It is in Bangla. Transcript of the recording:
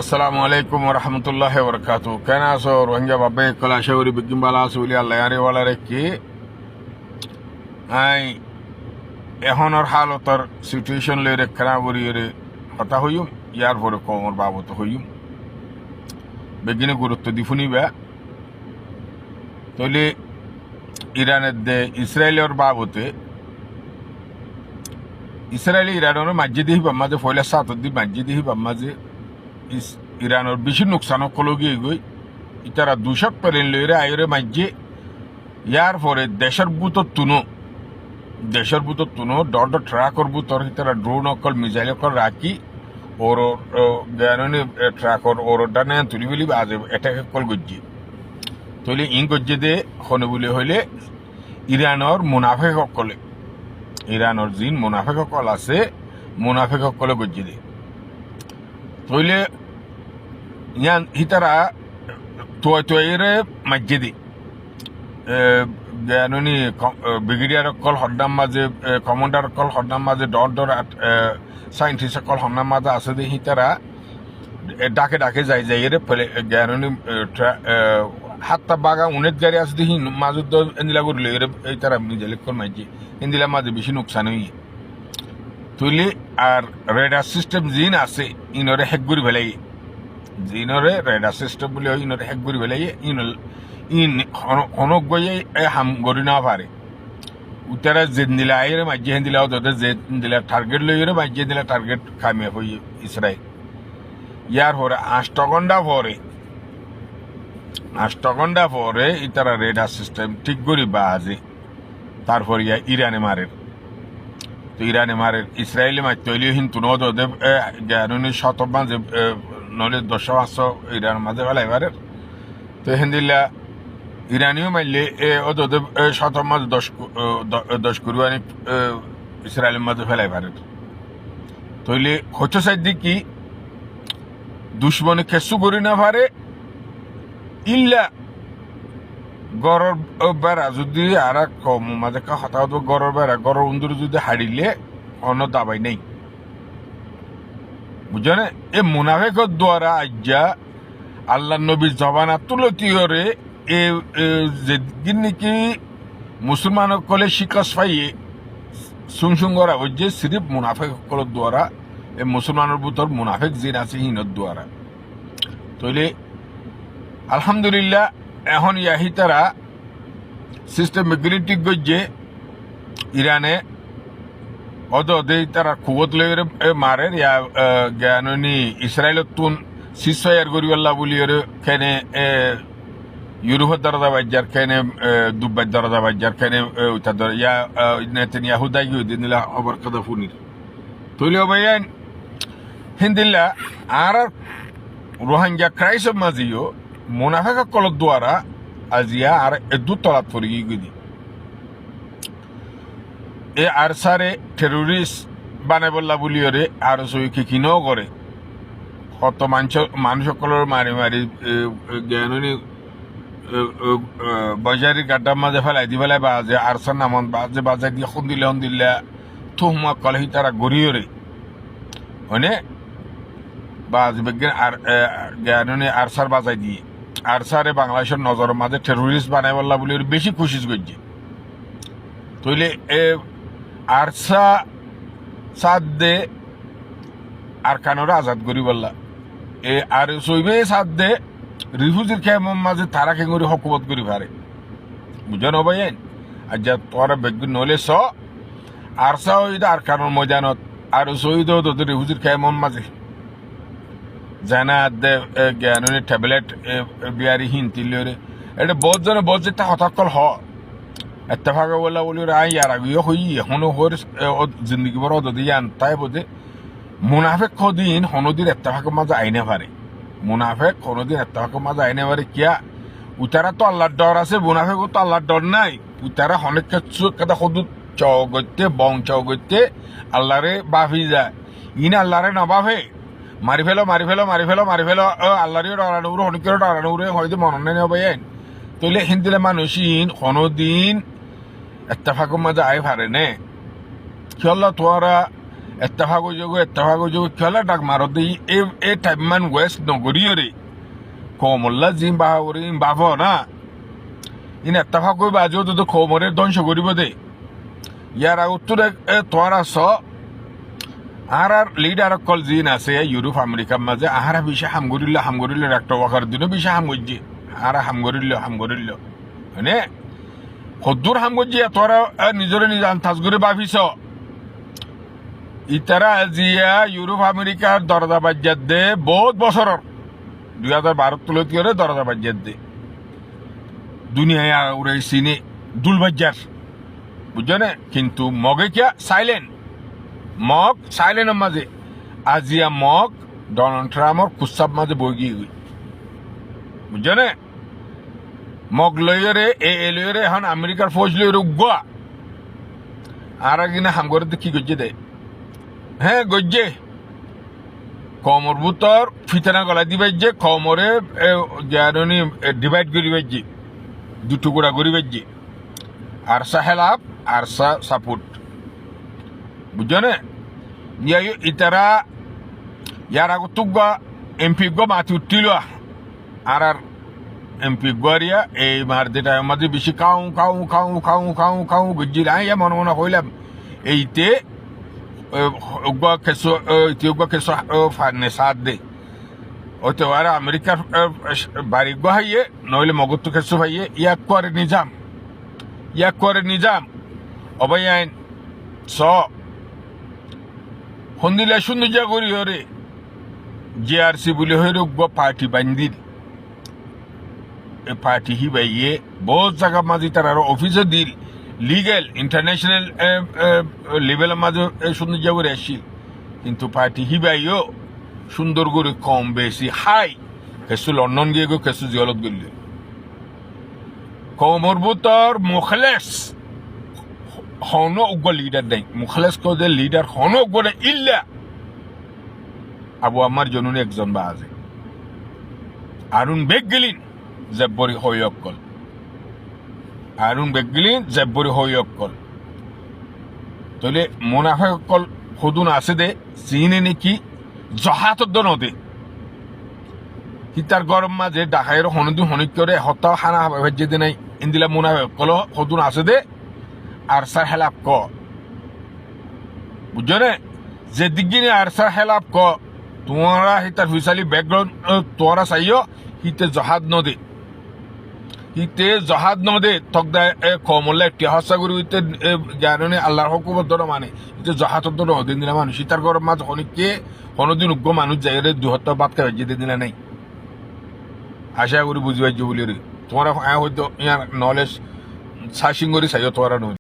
আসসালামু আলাইকুম রহমতুল্লাহ বরকাতু কেন আছো রোহিঙ্গা বাবে কলা শহরি বিজ্ঞান আসুলি আল্লাহ ওয়ালা রেখি আই এখনর হালতর সিচুয়েশন লই রেখা বলি রে হতা হইম ইয়ার পরে কমর বাবত হইম বেগিনে গুরুত্ব দি ফুনিবা তলে ইরানের দে ইসরায়েলের বাবতে ইসরায়েলি ইরানের মাঝে দিহি বাম্মাজে ফয়লা সাতর দি মাঝে দিহি বাম্মাজে ইরানের বেশি নোকসান কলগি গই ইতারা দুশক পেলেন লইরে আইরে মাঝে ইয়ার পরে দেশের বুতর তুনো ডর ট্রাকর বুতর ইতারা ড্রোন অকল মিসাইল অকল রাখি ওর জ্ঞানী ট্রাকর ওর ডানে তুলি বলি আজে এটাকে কল গজ্জি তৈলে ইং গজ্জে দে হনে বলে হইলে ইরানের মুনাফেক সকলে ইরানের জিন মুনাফেক সকল আছে মুনাফেক সকলে গজ্জি দে তৈলে ইয়ান হিতারা তয়রে মাঝে দি জ্ঞানী ব্রিগেডিয়ার অকল হরনাম মাঝে কমান্ডার অকল হরনাম মাঝে ডর সাইন্টিস্ট অকল হরনাম মাঝে আছে দে হিতারা ডাকে ডাকে যাই রে ফেলে জ্ঞানী হাতটা বাগা উনের গাড়ি আছে দেখি মাঝে এন্দিলা করলে এর এই তারা নিজে লেখর মাঝে এন্দিলা মাঝে বেশি নোকসান হই তুইলে আর রেডার সিস্টেম জিন আছে ইনরে হেক করি ফেলাই জিনরে রেডার সিস্টেম বলে ইনরে হেক করি ফেলাই অনক গিয়ে হাম করি না পারে উতারা জেন্দিলা আইরে মাঝে হেন্দিলা তোদের জেন্দিলা টার্গেট লইরে মাঝে দিলা টার্গেট কামিয়ে হই ইসরায়েল ইয়ার পরে 8 ঘন্টা পরে ইতারা রেডার সিস্টেম ঠিক করি বাজে তারপর ইয়া ইরানে মারে তো ইরানে মারে ইসরায়েলি মার তৈলি হিন্দু নদে জ্ঞানী মাঝে নলে 10-500 ইরান মাঝে ফেলাই মারে তো হেন্দিল্লা ইরানিও মারলে ওদের মাঝে 10 কুরবানি ইসরায়েলের মাঝে ফেলাই মারে তৈলে হচ্ছে সাইড কি দুশ্মনে খেসু করি না পারে ইল্লা গড়র বেড়া যদি আর কম মাঝে হতা হতো গড়র বেড়া গড়র উন্দুর যদি হারিলে অন্য দাবাই নেই বুঝলে এ মুনাফেকর দ্বারা আজ্ঞা আল্লাহ নবী জবানা তুলতীয়রে এ যেদিন নাকি মুসলমান কলে শিকস পাইয়ে সুং করা ওই যে সিরিফ মুনাফেক কলের দ্বারা এই মুসলমানের ভিতর মুনাফেক জিন আছে হিনের দ্বারা তৈলে আলহামদুলিল্লাহ এখন ইয়াহি তারা সিস্টেম মেগনেটিক গজ্জে ইরানে অদে তারা কুবত লইরে মারে জ্ঞানী ইসরায়েলত তুন সিসফায়ার গরিবাল্লাহ বলি খেনে ইউরোপের দরজা বাজ্যার খেনে দুব্বার দরজা বাজ্যার খেনে নেতানিয়াহু দায়ী দিলা অবর কাদা ফুনির তৈলি অবাইন হিন্দিল্লা আর রোহিঙ্গা ক্রাইসব মাঝিও মুনাফেক কলর দ্বারা আজিয়া আর এদু তলাত পড়ি গিয়ে এ আর সারে টেরোরিস্ট বানাই বললা বলিওরে আর সই কিনেও করে কত মানুষ সকলের মারি জ্ঞানী বাজারি গাড্ডার মাঝে ফেলাই দি ফেলাই বাজে আরসার নামন বাজে দিয়ে হন্দিল্লা থুমা কলহি তারা গড়িওরে মানে বাজ বিজ্ঞান আর জ্ঞানী আরসার বাজাই দিয়ে আরসারে বাংলাদেশের নজরের মাঝে টেরোরিস্ট বানাই বললা বলি বেশি খুশি করছে তইলে এ আরসা সাদ দে আর কানোরা আজাদ করি বললা এ আর সইবে সাদ দে রিফিউজির খেয়ে মাঝে তারা খেঙ্গুরি হকুমত করি পারে বুঝানো ভাইয়েন আর যা তোরা বেগুন নলে আরসা হইদ আর কানোর ময়দানত আর সইদ তোদের রিফিউজির খেয়ে মাঝে জানা দে জ্ঞানী ট্যাবলেট বিয়ারি হিন্তিলে এটা বহুত জনে বহুত যেটা হতাকল এত্তেফাকে বললা বলি আই আর আগিয়ে হই এখনো হর জিন্দগি বড় দিয়ান তাই বোধে মুনাফেক কদিন হনদিন এত্তেফাকের মাঝে আইনে পারে মুনাফেক কোনোদিন এত্তেফাকের মাঝে আইনে পারে কিয়া উতারা তো আল্লাহর ডর আছে মুনাফেক তো আল্লাহর ডর নাই উতারা অনেক কিছু কথা সদুত চাও করতে বং চাও করতে আল্লাহরে বাফি যায় ইন আল্লাহরে নবাফে মারি ফেলো আল্লাহরে ডরানুরে অনেকের ডরানুরে হয়তো মনে নেবে তইলে হিন্দিলে মানুষিন কোনোদিন এত্তেফাকের মাঝে আই পারে নে কি আল্লাহ তোরা এত্তেফাক যোগ খেলা ডাক মারত দেই এ টাইমমান ওয়েস্ট নগরীয়রে কমল্লা জিম বাহাবরি বাফ না ইন এত্তেফাক কই বাজেও তো কমরে ধ্বংস করিব দে ইয়ার উত্তরে তোরা স আর লিডার কল জিন আছে ইউরোপ আমেরিকার মাঝে আহারা বিষয় হামগরিল্লা একটা ওয়াকার দিনও বিষয় হামগজ্জি আহারা হামগরিল্ল মানে সদ্দুর হামগজ্জি তোরা নিজরে নিজ আন্তাজ করে ভাবিস ইতারা জিয়া ইউরোপ আমেরিকার দরজা বাজ্যাত দে বহুত বছরের 2012 তুলতীয়রে দরজা বাজ্যাত দে দুনিয়ায় উড়াই চিনি দুলবাজ্যার বুঝছো না কিন্তু মগে কিয়া সাইলেন্ট মগ সাইলেন্টের মাঝে আজিয়া মগ ডোনাল্ড ট্রাম্পর কুসাব মাঝে বই গিয়ে বুঝছো না মগ লইরে লইরে এখন আমেরিকার ফৌজ লইরে উগুয়া আর কিনা হামগরে কি গজ্জে দেয় হ্যাঁ গজ্জে কমর বুতর ফিতানা গলা দিবে যে কমরে জানি ডিভাইড করিবে যে দুটো গোড়া করিবে যে আরসা হেলাপ আরসা সাপোর্ট বুঝছো না ইতারা ইয়ার আগ তুগা এমপি গো মাতি উঠিল আর এমপি গরিয়া এই মার যেটা মাঝে বেশি খাও গজ্জি মনে হইলাম এইতে কেসো ফানে সাথ দে ওতে ওরা আমেরিকার বাড়ি হাইয়ে নইলে মগত্তু কেসো ভাইয়ে ইয়াক করে নিজাম অবাই আইন স সন্দিলে সুন্দর করি হরে জিআরসি বলে হয়ে পার্টি বান্দিল পার্টি হি বাইয়ে বহুত জায়গা মাঝে তার আরো অফিসে দিল লিগেল ইন্টারন্যাশনাল লেভেলের মাঝে সৌন্দর্য করে আসছিল কিন্তু পার্টি হিবাইও সুন্দর করে কম বেশি হাই কেসু লন্ডন গিয়ে গো কেসু জিয়লত গেলে কমরবুতর মুখলেস হন উগ্র লিডার দেয় মুখলেস যে লিডার হন উগ্র ইল্লা আবু আমার জনুনে একজন বা আছে আরুন বেগ গেলিন জেব্বরি হইয়কল আরুন বেগলিন জেব্বরি হইয়কল তাহলে মুনাফেকল সদুন আছে দে চিনে নাকি জহাতদ নদে হিতার গরম মাঝে ডাকাইয়ের হনদিন হনিক করে হত্যাও খানা ভেজে দে নাই ইন্দিলা মুনাফেকল সদুন আছে দে আরসার হেলাপ ক বুঝছো রে যে দিকে আরসার হেলাপ ক তোমরা হিতার ফিসালি ব্যাকগ্রাউন্ড তোরা চাইও হিতে জহাদ নদে ইতে জহাদ নদে তকদা কমলে টিহাসা গুরু ইতে জানে আল্লাহর হুকুমত ধরে মানে ইতে জহাদ ধরে দিন দিলা মানুষ তার গরম মাঝ হনিকে কোনদিন উগ্র মানুষ যাই রে 2 বাদ খাই যেতে দিলা নাই আশা করি বুঝবাই বলি রে তোমরা হয়তো ইয়ার নলেজ সার্চিং করে চাইও তোরা নয়